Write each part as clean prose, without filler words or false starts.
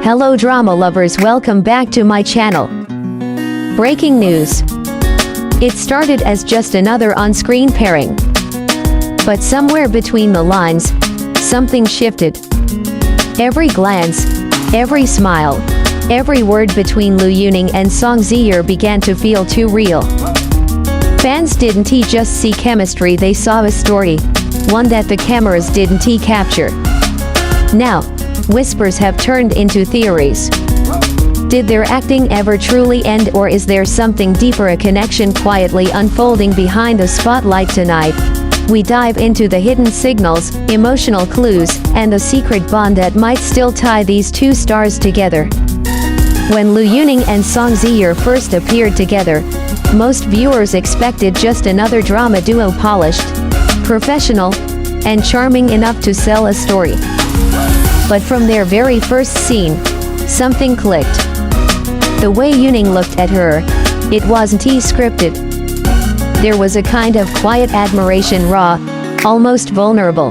Hello drama lovers, welcome back to my channel. Breaking news. It started as just another on-screen pairing. But somewhere between the lines, something shifted. Every glance, every smile, every word between Lu Yuning and Song Zuer began to feel too real. Fans didn't just see chemistry, they saw a story, one that the cameras didn't capture. Now, whispers have turned into theories. Did their acting ever truly end, or is there something deeper, a connection quietly unfolding behind the spotlight? Tonight, we dive into the hidden signals, emotional clues, and the secret bond that might still tie these two stars together. When Lu Yuning and Song Zuer first appeared together, most viewers expected just another drama duo, polished, professional, and charming enough to sell a story. But from their very first scene, something clicked. The way Yuning looked at her, it wasn't scripted. There was a kind of quiet admiration, raw, almost vulnerable.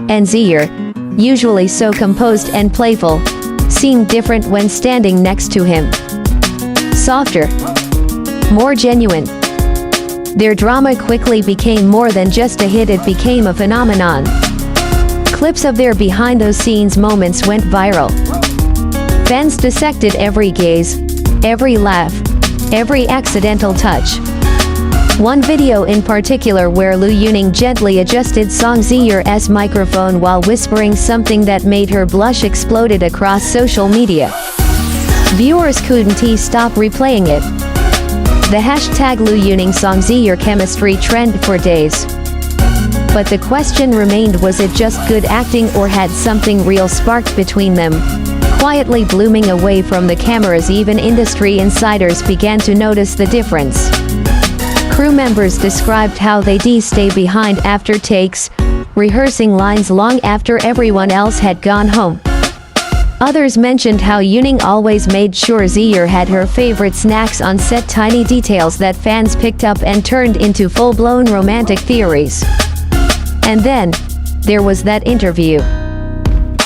And Zuer, usually so composed and playful, seemed different when standing next to him. Softer, more genuine. Their drama quickly became more than just a hit, it became a phenomenon. Clips of their behind-the-scenes moments went viral. Fans dissected every gaze, every laugh, every accidental touch. One video in particular, where Lu Yuning gently adjusted Song Zuer's microphone while whispering something that made her blush, exploded across social media. Viewers couldn't stop replaying it. The hashtag Lu Yuning Song Zuer chemistry trended for days. But the question remained, was it just good acting, or had something real sparked between them, quietly blooming away from the cameras? Even industry insiders began to notice the difference. Crew members described how they stay behind after takes, rehearsing lines long after everyone else had gone home. Others mentioned how Yuning always made sure Zuer had her favorite snacks on set, tiny details that fans picked up and turned into full-blown romantic theories. And then, there was that interview.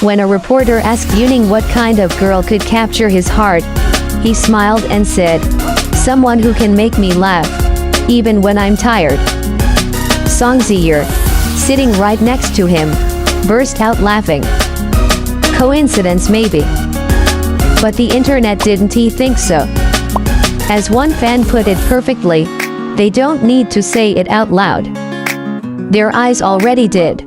When a reporter asked Yuning what kind of girl could capture his heart, he smiled and said, "Someone who can make me laugh, even when I'm tired." Song Zuer, sitting right next to him, burst out laughing. Coincidence maybe. But the internet didn't think so. As one fan put it perfectly, they don't need to say it out loud. Their eyes already did.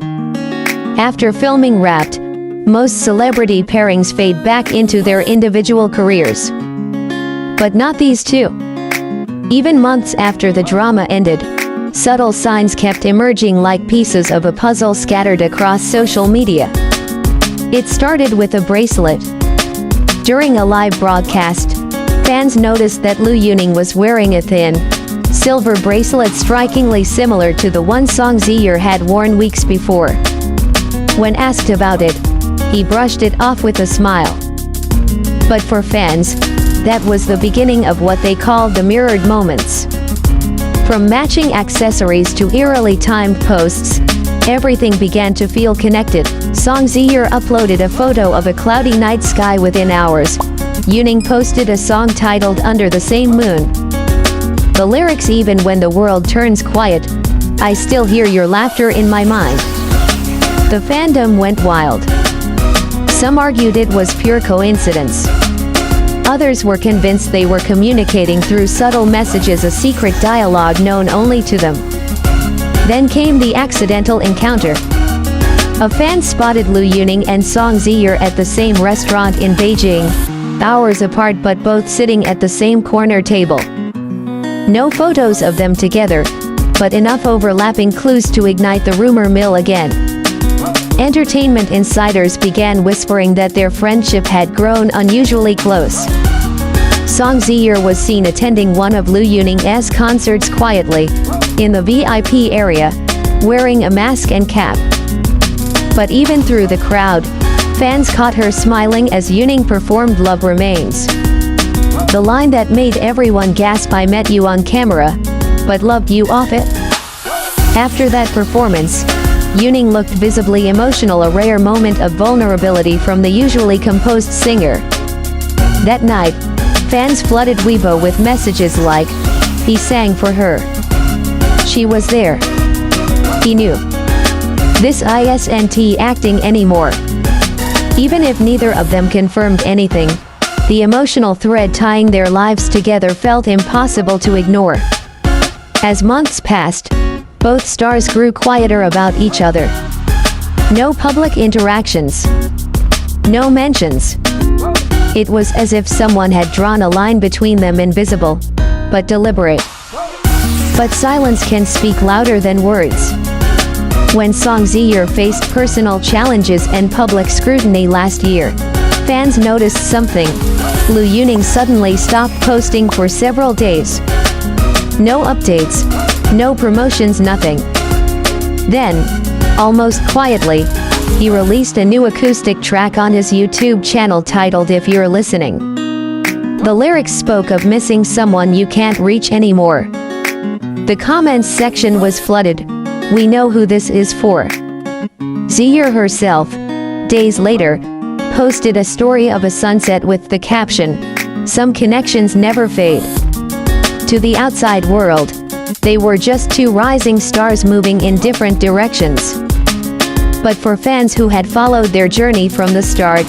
After filming Wrapped, most celebrity pairings fade back into their individual careers. But not these two. Even months after the drama ended, subtle signs kept emerging like pieces of a puzzle scattered across social media. It started with a bracelet. During a live broadcast, fans noticed that Lu Yuning was wearing a thin, silver bracelet strikingly similar to the one Song Zuer had worn weeks before. When asked about it, he brushed it off with a smile. But for fans, that was the beginning of what they called the mirrored moments. From matching accessories to eerily timed posts, everything began to feel connected. Song Zuer uploaded a photo of a cloudy night sky within hours. Yuning posted a song titled Under the Same Moon. The lyrics, "Even when the world turns quiet, I still hear your laughter in my mind." The fandom went wild. Some argued it was pure coincidence. Others were convinced they were communicating through subtle messages, a secret dialogue known only to them. Then came the accidental encounter. A fan spotted Lu Yuning and Song Zuer at the same restaurant in Beijing, hours apart but both sitting at the same corner table. No photos of them together, but enough overlapping clues to ignite the rumor mill again. Entertainment insiders began whispering that their friendship had grown unusually close. Song Zuer was seen attending one of Lu Yuning's concerts quietly, in the VIP area, wearing a mask and cap. But even through the crowd, fans caught her smiling as Yuning performed Love Remains. The line that made everyone gasp, "I met you on camera, but loved you off it." After that performance, Yuning looked visibly emotional, a rare moment of vulnerability from the usually composed singer. That night, fans flooded Weibo with messages like, "He sang for her. She was there. He knew. This isn't acting anymore." Even if neither of them confirmed anything, the emotional thread tying their lives together felt impossible to ignore. As months passed, both stars grew quieter about each other. No public interactions. No mentions. It was as if someone had drawn a line between them, invisible, but deliberate. But silence can speak louder than words. When Song Zuer faced personal challenges and public scrutiny last year, fans noticed something. Lu Yuning suddenly stopped posting for several days. No updates, no promotions, nothing. Then, almost quietly, he released a new acoustic track on his YouTube channel titled "If You're Listening." The lyrics spoke of missing someone you can't reach anymore. The comments section was flooded. "We know who this is for." Zuer herself, days later, posted a story of a sunset with the caption, "Some connections never fade." To the outside world, they were just two rising stars moving in different directions. But for fans who had followed their journey from the start,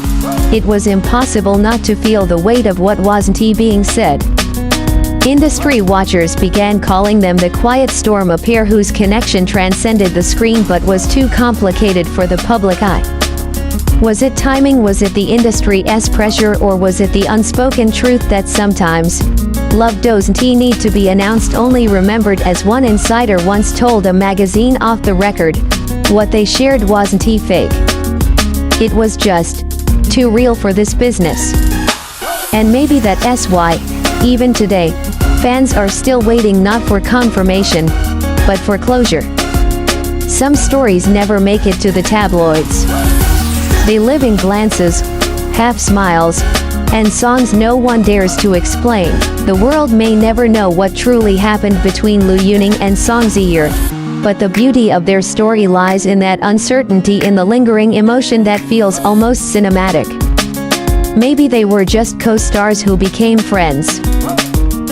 it was impossible not to feel the weight of what wasn't being said. Industry watchers began calling them the quiet storm, a pair whose connection transcended the screen but was too complicated for the public eye. Was it timing? Was it the industry's pressure? Or was it the unspoken truth that sometimes love doesn't need to be announced, only remembered? As one insider once told a magazine off the record, what they shared wasn't fake. It was just too real for this business. And maybe that's why, even today, fans are still waiting not for confirmation, but for closure. Some stories never make it to the tabloids. They live in glances, half smiles, and songs no one dares to explain. The world may never know what truly happened between Lu Yuning and Song Zuer, but the beauty of their story lies in that uncertainty, in the lingering emotion that feels almost cinematic. Maybe they were just co-stars who became friends.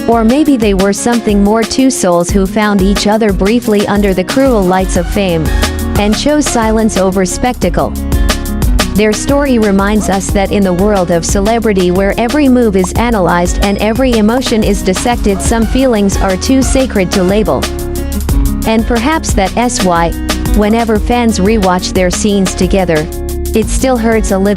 Or maybe they were something more, two souls who found each other briefly under the cruel lights of fame, and chose silence over spectacle. Their story reminds us that in the world of celebrity, where every move is analyzed and every emotion is dissected, some feelings are too sacred to label. And perhaps that's why, whenever fans rewatch their scenes together, it still hurts a little.